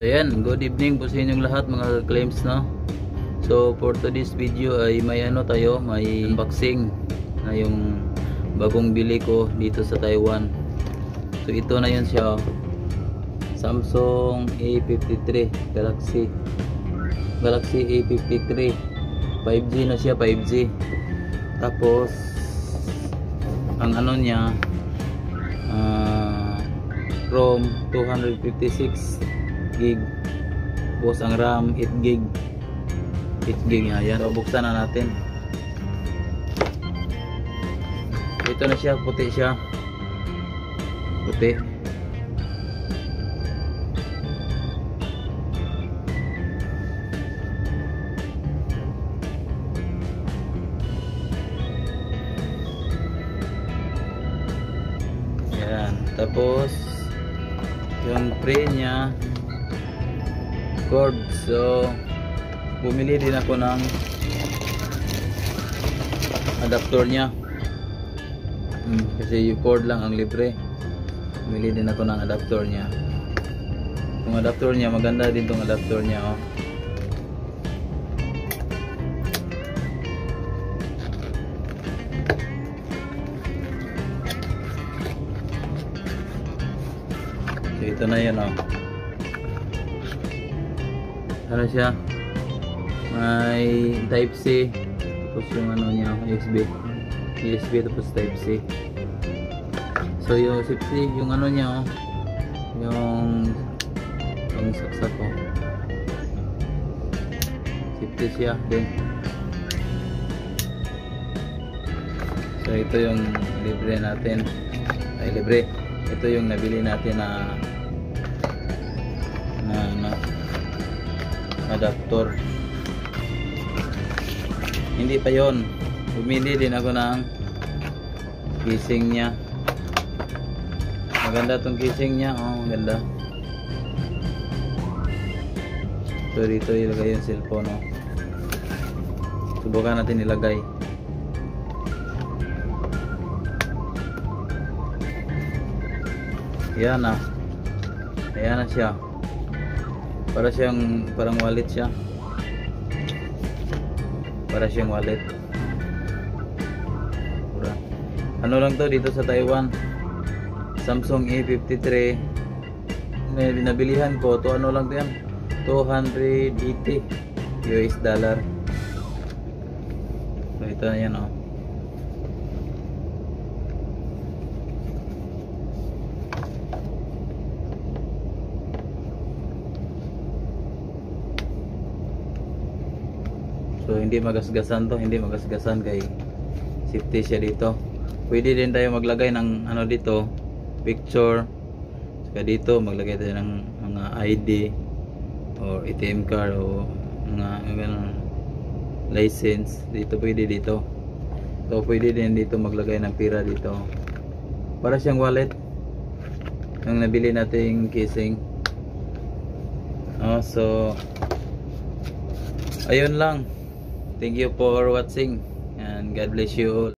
Ayan, good evening po sa inyong lahat mga claims, no? So for today's video ay may tayo, may unboxing na yung bagong bili ko dito sa Taiwan. So ito na yun siya, Samsung A53 Galaxy A53 5G na siya, 5G. Tapos ang niya, ROM 256 gig, tapos ang RAM 8 gig nga yan. So buksan na natin. Ito na siya, puti siya, puti. Yan, tapos yung tray nya cord. So bumili din ako ng adapter nya, kasi yung cord lang ang libre. Bumili din ako ng adapter nya. Yung adapter nya, maganda din tong adapter nya, oh. So ito na yan, oh. Ano siya, may type C, tapos yung niya, USB tapos type C. So yung safety, yung niya, oh, yung saksak ko, safety siya din. So ito yung libre natin, libre, ito yung nabili natin na adapter. Hindi pa yon, bumili din ako ng casing nya. Maganda tong casing nya, oh, maganda. So dito ilagay yung cellphone, oh. Subukan natin ilagay. Yan na, ayan na siya. Para siyang parang wallet siya. Para siyang wallet. Ano lang to dito sa Taiwan, Samsung A53. Nabilihan ko to, ano lang to yan, 280 US dollar. So ito na yan, oh. So hindi magasgasan to, hindi magasgasan, kay safety siya dito. Pwede din tayo maglagay ng dito, picture. Saka dito maglagay tayo ng mga ID or ATM card o mga license. Dito pwede dito. So pwede din dito maglagay ng pera dito. Para siyang wallet yung nabili nating casing. So ayun lang. Thank you for watching and God bless you all.